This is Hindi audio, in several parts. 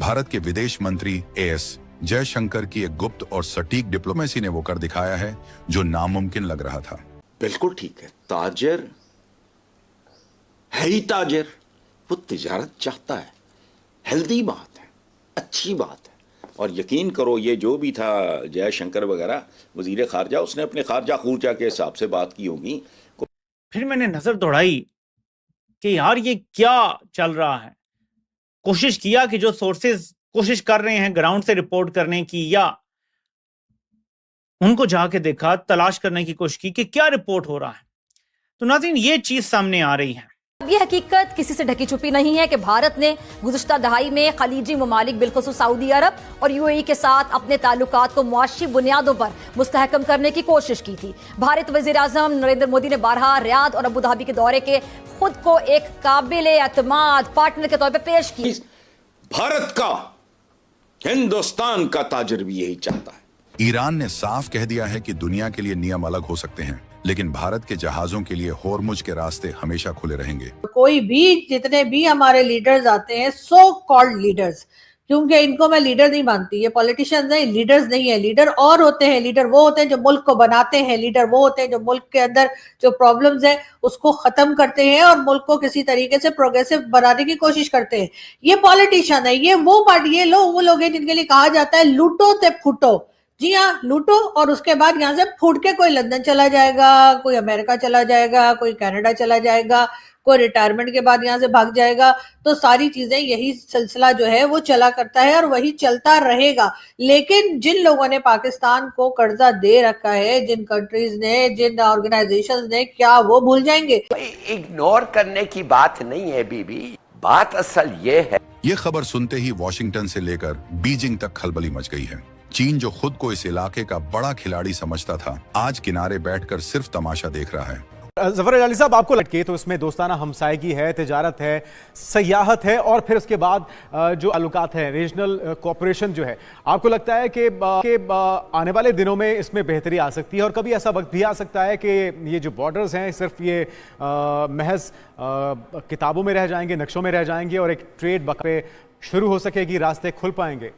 भारत के विदेश मंत्री एस जयशंकर की एक गुप्त और सटीक डिप्लोमेसी ने वो कर दिखाया है जो नामुमकिन लग रहा था। बिल्कुल ठीक है, ताजिर है ही ताजिर, वो तिजारत चाहता है, हेल्दी बात है, अच्छी बात है। और यकीन करो ये जो भी था जयशंकर वगैरह वजीर खारजा, उसने अपने खारजा खूरजा के हिसाब से बात की होगी। फिर मैंने नजर दौड़ाई कि यार ये क्या चल रहा है। कोशिश किया कि जो सोर्सेज कोशिश कर रहे हैं ग्राउंड से रिपोर्ट करने की, या उनको जाके देखा, तलाश करने की कोशिश की कि क्या रिपोर्ट हो रहा है। तो नाज़रीन, ये चीज सामने आ रही है। ये हकीकत किसी से ढकी छुपी नहीं है कि भारत ने गुज़िश्ता दहाई में खलीजी ममालिक बिलखुसूस सऊदी अरब और यूएई के साथ अपने ताल्लुकात को मुआशी बुनियादों पर मुस्तहकम करने की कोशिश की थी। भारत वज़ीर आज़म नरेंद्र मोदी ने बारहा रियाद और अबू धाबी के दौरे के खुद को एक काबिल एतमाद पार्टनर के तौर पर पेश किया। भारत का, हिंदुस्तान का ताजिर भी यही चाहता है। ईरान ने साफ कह दिया है कि दुनिया के लिए नियम अलग हो सकते हैं, लेकिन भारत के जहाजों के लिए होर्मुज के रास्ते हमेशा खुले रहेंगे। कोई भी, जितने भी हमारे लीडर्स आते हैं, सो कॉल्ड लीडर्स, क्योंकि इनको मैं लीडर नहीं मानती, ये पॉलिटिशियंस नहीं, लीडर्स नहीं है। लीडर और होते हैं, लीडर वो होते हैं जो मुल्क को बनाते हैं, लीडर वो होते हैं जो मुल्क के अंदर जो प्रॉब्लम्स है उसको खत्म करते हैं और मुल्क को किसी तरीके से प्रोग्रेसिव बनाने की कोशिश करते हैं। ये पॉलिटिशियन है, ये वो पार्टी, ये लोग वो लोग हैं जिनके लिए कहा जाता है लूटो ते फूटो। जी हाँ, लूटो और उसके बाद यहाँ से फूट के कोई लंदन चला जाएगा, कोई अमेरिका चला जाएगा, कोई कनाडा चला जाएगा, कोई रिटायरमेंट के बाद यहाँ से भाग जाएगा। तो सारी चीजें, यही सिलसिला जो है वो चला करता है और वही चलता रहेगा। लेकिन जिन लोगों ने पाकिस्तान को कर्जा दे रखा है, जिन कंट्रीज ने, जिन ऑर्गेनाइजेशंस ने, क्या वो भूल जाएंगे? इग्नोर करने की बात नहीं है बीबी, बात असल ये है। ये खबर सुनते ही वॉशिंगटन से लेकर बीजिंग तक खलबली मच गई है। चीन जो खुद को इस इलाके का बड़ा खिलाड़ी समझता था, आज किनारे बैठकर सिर्फ तमाशा देख रहा है। जफर अली साहब, आपको लटके तो इसमें दोस्ताना हमसायगी है, तिजारत है, सयाहत है और फिर उसके बाद जो ताल्लुकात है, रीजनल कोऑपरेशन जो है, आपको लगता है कि आने वाले दिनों में इसमें बेहतरी आ सकती है? और कभी ऐसा वक्त भी आ सकता है कि ये जो बॉर्डर्स हैं सिर्फ ये महज किताबों में रह जाएंगे, नक्शों में रह जाएंगे और एक ट्रेड पे शुरू हो सकेगी, रास्ते खुल पाएंगे?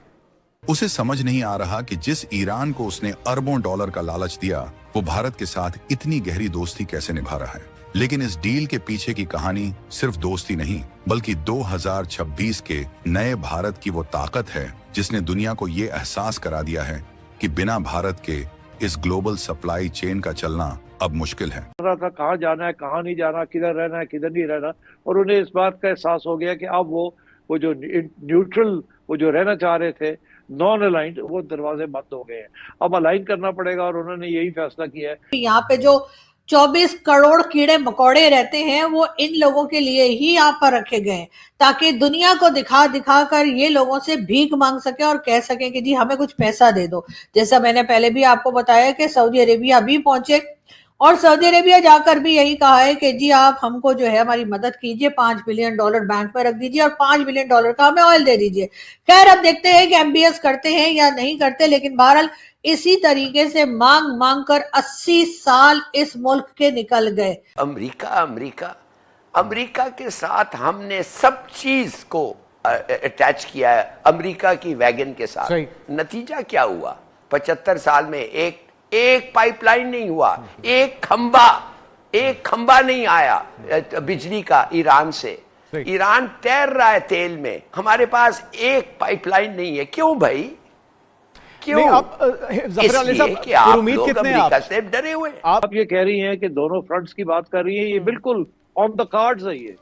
उसे समझ नहीं आ रहा कि जिस ईरान को उसने अरबों डॉलर का लालच दिया, वो भारत के साथ इतनी गहरी दोस्ती कैसे निभा रहा है। लेकिन इस डील के पीछे की कहानी सिर्फ दोस्ती नहीं, बल्कि 2026 के नए भारत की वो ताकत है जिसने दुनिया को ये एहसास करा दिया है कि बिना भारत के इस ग्लोबल सप्लाई चेन का चलना अब मुश्किल है। कहाँ जाना है, कहाँ नहीं जाना, किधर रहना है, किधर नहीं रहना, और उन्हें इस बात का एहसास हो गया कि अब वो जो न्यूट्रल, वो जो रहना चाह रहे थे, नॉन अलाइंड, वो दरवाजे बंद हो गए हैं, अब अलाइन करना पड़ेगा। और उन्होंने यही फैसला किया है। यहाँ पे जो 24 करोड़ कीड़े मकोड़े रहते हैं वो इन लोगों के लिए ही यहाँ पर रखे गए हैं, ताकि दुनिया को दिखा दिखा कर ये लोगों से भीख मांग सके और कह सके कि जी हमें कुछ पैसा दे दो। जैसा मैंने पहले भी आपको बताया कि सऊदी अरेबिया अभी पहुंचे और सऊदी अरेबिया जाकर भी यही कहा है कि जी आप हमको जो है हमारी मदद कीजिए, $5 बिलियन बैंक में रख दीजिए और $5 बिलियन का हमें ऑयल दे दीजिए। खैर, अब देखते हैं कि एमबीएस करते हैं या नहीं करते, लेकिन बहरहाल इसी तरीके से मांग मांग कर 80 साल इस मुल्क के निकल गए। अमेरिका के साथ हमने सब चीज को अटैच किया है, अमेरिका की वैगन के साथ। नतीजा क्या हुआ? 75 साल में एक पाइपलाइन नहीं हुआ, एक खंबा नहीं आया बिजली का ईरान से। ईरान तैर रहा है तेल में, हमारे पास एक पाइपलाइन नहीं है। क्यों भाई, क्यों? इसलिए आप लोग अमेरिका से डरे हुए। आप ये कह रही हैं कि दोनों फ्रंट्स की बात कर रही हैं, ये बिल्कुल ऑन द कार्ड्स है ये।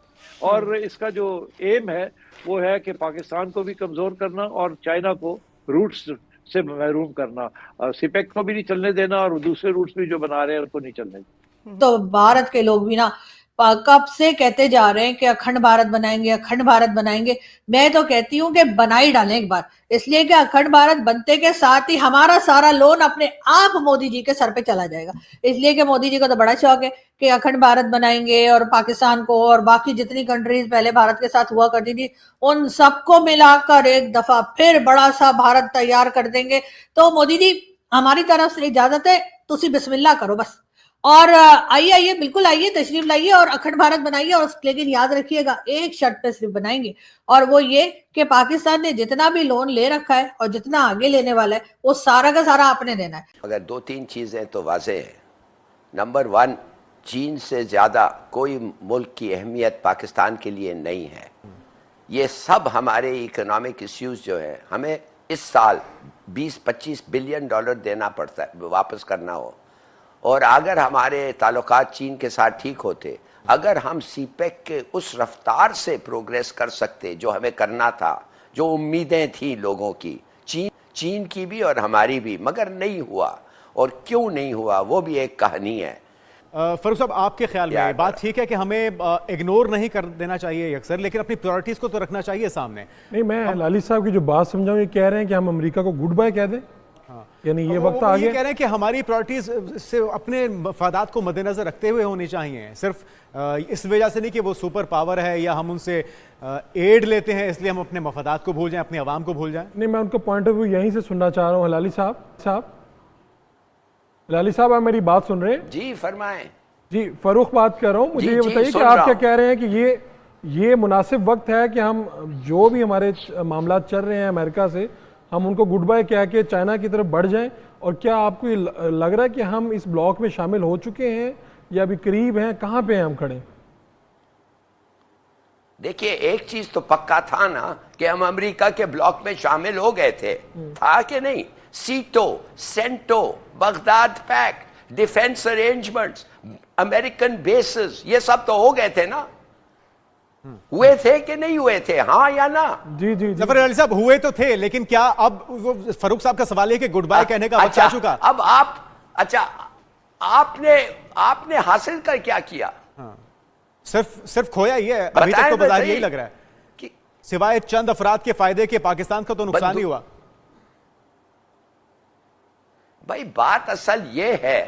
और इसका जो एम है वो है कि पाकिस्तान को भी कमजोर करना और चाइना को रूट्स से महरूम करना, सिपेक को भी नहीं चलने देना और दूसरे रूट्स भी जो बना रहे हैं उनको नहीं चलने देना। तो भारत के लोग भी ना कब से कहते जा रहे हैं कि अखंड भारत बनाएंगे, अखंड भारत बनाएंगे। मैं तो कहती हूँ कि बना ही डालें एक बार, इसलिए कि अखंड भारत बनते के साथ ही हमारा सारा लोन अपने आप मोदी जी के सर पे चला जाएगा। इसलिए कि मोदी जी को तो बड़ा शौक है कि अखंड भारत बनाएंगे और पाकिस्तान को और बाकी जितनी कंट्रीज पहले भारत के साथ हुआ करती थी उन सबको मिलाकर एक दफा फिर बड़ा सा भारत तैयार कर देंगे। तो मोदी जी, हमारी तरफ से इजाजत है, तुसी बिस्मिल्लाह करो बस, और आइए बिल्कुल आइए, तशरीफ लाइए और अखंड भारत बनाइए। और लेकिन याद रखिएगा, एक शर्त पे सिर्फ बनाएंगे, और वो ये कि पाकिस्तान ने जितना भी लोन ले रखा है और जितना आगे लेने वाला है, वो सारा का सारा आपने देना है। अगर 2-3 चीजें तो वाज़ेह है। नंबर 1, चीन से ज्यादा कोई मुल्क की अहमियत पाकिस्तान के लिए नहीं है। ये सब हमारे इकोनॉमिक इश्यूज जो है, हमें इस साल 20-25 बिलियन डॉलर देना पड़ता है वापस करना हो। और अगर हमारे ताल्लुकात चीन के साथ ठीक होते, अगर हम सीपेक के उस रफ्तार से प्रोग्रेस कर सकते जो हमें करना था, जो उम्मीदें थी लोगों की, चीन की भी और हमारी भी, मगर नहीं हुआ। और क्यों नहीं हुआ वो भी एक कहानी है। फरूख साहब, आपके ख्याल में बात ठीक है कि हमें इग्नोर नहीं कर देना चाहिए अक्सर, लेकिन अपनी प्रायोरिटीज को तो रखना चाहिए सामने? नहीं, मैं लाली साहब की जो बात समझाऊं, ये कह रहे हैं कि हम अमेरिका को गुड बाय कह दें। हाँ, यानी ये वक्त आ गया। कह रहे हैं कि हमारी प्रायोरिटीज से अपने मफादात को मद्देनजर रखते हुए होनी चाहिए, सिर्फ इस वजह से नहीं कि वो सुपर पावर है या हम उनसे एड लेते हैं इसलिए हम अपने मफादात को भूल जाएं, अपनी आवाम को भूल जाएं। नहीं, मैं उनका पॉइंट ऑफ व्यू यहीं से सुनना चाह रहा हूँ। लाली साहब आप मेरी बात सुन रहे हैं? जी फरमाएं। जी, फरूख बात कर रहा हूँ। मुझे ये बताइए कि आप क्या कह रहे हैं कि ये मुनासिब वक्त है कि हम जो भी हमारे मामला चल रहे हैं अमेरिका से, हम उनको गुड बाय कह के चाइना की तरफ बढ़ जाएं? और क्या आपको ये लग रहा है कि हम इस ब्लॉक में शामिल हो चुके हैं या अभी करीब हैं? कहाँ पे हैं हम खड़े? देखिए, एक चीज तो पक्का था ना कि हम अमेरिका के ब्लॉक में शामिल हो गए थे, था कि नहीं? SEATO, CENTO, Baghdad pact, defence arrangements, American bases, ये सब तो हो गए थे ना? हुए थे कि नहीं हुए थे? हाँ या ना? जी जी, जफर अली साहब, हुए तो थे, लेकिन क्या अब वो फरूख साहब का सवाल है कि गुड बाय कहने का वक्त आ चुका? अब आपने हासिल कर क्या किया? हाँ, सिर्फ खोया ही है अभी तक, तो बाजार यही लग रहा है कि सिवाय चंद अफराद के फायदे के पाकिस्तान का तो नुकसान ही हुआ। भाई बात असल ये है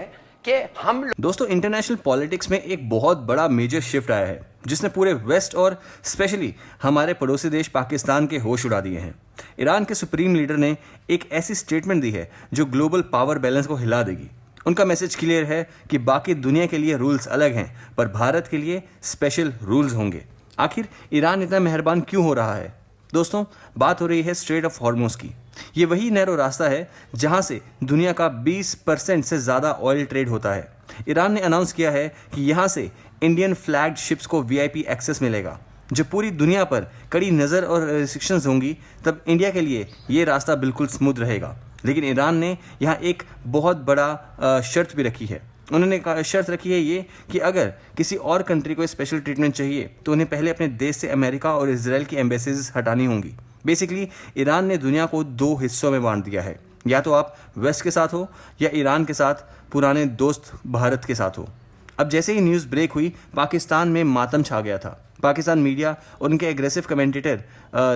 कि हम दोस्तों, इंटरनेशनल पॉलिटिक्स में एक बहुत बड़ा मेजर शिफ्ट आया है जिसने पूरे वेस्ट और स्पेशली हमारे पड़ोसी देश पाकिस्तान के होश उड़ा दिए हैं। ईरान के सुप्रीम लीडर ने एक ऐसी स्टेटमेंट दी है जो ग्लोबल पावर बैलेंस को हिला देगी। उनका मैसेज क्लियर है कि बाकी दुनिया के लिए रूल्स अलग हैं, पर भारत के लिए स्पेशल रूल्स होंगे। आखिर ईरान इतना मेहरबान क्यों हो रहा है? दोस्तों, बात हो रही है स्ट्रेट ऑफ हॉर्मुज की। ये वही नैरो रास्ता है जहां से दुनिया का 20% से ज्यादा ऑयल ट्रेड होता है। ईरान ने अनाउंस किया है कि यहां से इंडियन फ्लैग्ड शिप्स को वीआईपी एक्सेस मिलेगा। जब पूरी दुनिया पर कड़ी नज़र और रिस्ट्रिक्शंस होंगी, तब इंडिया के लिए ये रास्ता बिल्कुल स्मूथ रहेगा। लेकिन ईरान ने यहाँ एक बहुत बड़ा शर्त भी रखी है। उन्होंने शर्त रखी है ये कि अगर किसी और कंट्री को स्पेशल ट्रीटमेंट चाहिए तो उन्हें पहले अपने देश से अमेरिका और इजराइल की एम्बेसीज हटानी होंगी। बेसिकली ईरान ने दुनिया को 2 हिस्सों में बांट दिया है, या तो आप वेस्ट के साथ हो या ईरान के साथ पुराने दोस्त भारत के साथ हो। अब जैसे ही न्यूज़ ब्रेक हुई, पाकिस्तान में मातम छा गया था। पाकिस्तान मीडिया और उनके एग्रेसिव कमेंटेटर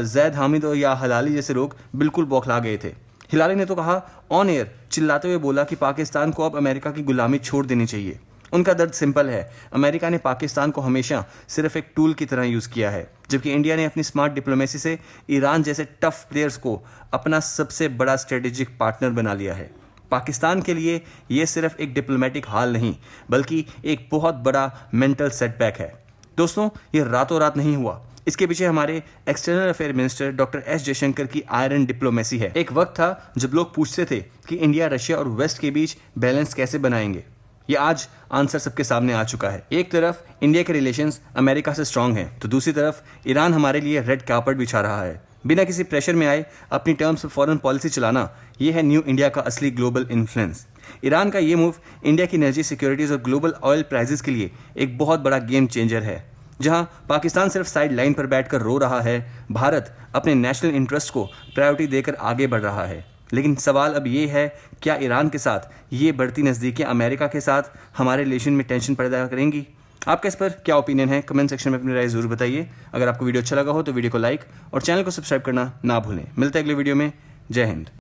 जैद हामिद और या हलाली जैसे लोग बिल्कुल बौखला गए थे। हिलाली ने तो कहा, ऑन एयर चिल्लाते हुए बोला कि पाकिस्तान को अब अमेरिका की गुलामी छोड़ देनी चाहिए। उनका दर्द सिंपल है, अमेरिका ने पाकिस्तान को हमेशा सिर्फ एक टूल की तरह यूज़ किया है, जबकि इंडिया ने अपनी स्मार्ट डिप्लोमेसी से ईरान जैसे टफ प्लेयर्स को अपना सबसे बड़ा स्ट्रेटेजिक पार्टनर बना लिया है। पाकिस्तान के लिए ये सिर्फ एक डिप्लोमेटिक हाल नहीं, बल्कि एक बहुत बड़ा मेंटल सेटबैक है। दोस्तों, ये रातों रात नहीं हुआ। इसके पीछे हमारे external affair minister doctor S Jaishankar की आयरन डिप्लोमेसी है। एक वक्त था जब लोग पूछते थे कि इंडिया, रशिया और वेस्ट के बीच बैलेंस कैसे बनाएंगे। ये आज आंसर सबके सामने आ चुका है। एक तरफ इंडिया के रिलेशंस अमेरिका से स्ट्रांग हैं, तो दूसरी तरफ ईरान हमारे लिए रेड कार्पेट बिछा रहा है। बिना किसी प्रेशर में आए अपनी टर्म्स ऑफ फॉरेन पॉलिसी चलाना, ये है न्यू इंडिया का असली ग्लोबल इन्फ्लुएंस। ईरान का ये मूव इंडिया की एनर्जी सिक्योरिटीज और ग्लोबल ऑयल प्राइजेस के लिए एक बहुत बड़ा गेम चेंजर है। जहां पाकिस्तान सिर्फ साइड लाइन पर बैठकर रो रहा है, भारत अपने नेशनल इंटरेस्ट को प्रायोरिटी देकर आगे बढ़ रहा है। लेकिन सवाल अब ये है, क्या ईरान के साथ ये बढ़ती नज़दीकियां अमेरिका के साथ हमारे रिलेशन में टेंशन पैदा करेंगी? आपका इस पर क्या ओपिनियन है? कमेंट सेक्शन में अपनी राय जरूर बताइए। अगर आपको वीडियो अच्छा लगा हो तो वीडियो को लाइक और चैनल को सब्सक्राइब करना ना भूलें। मिलते हैं अगले वीडियो में। जय हिंद।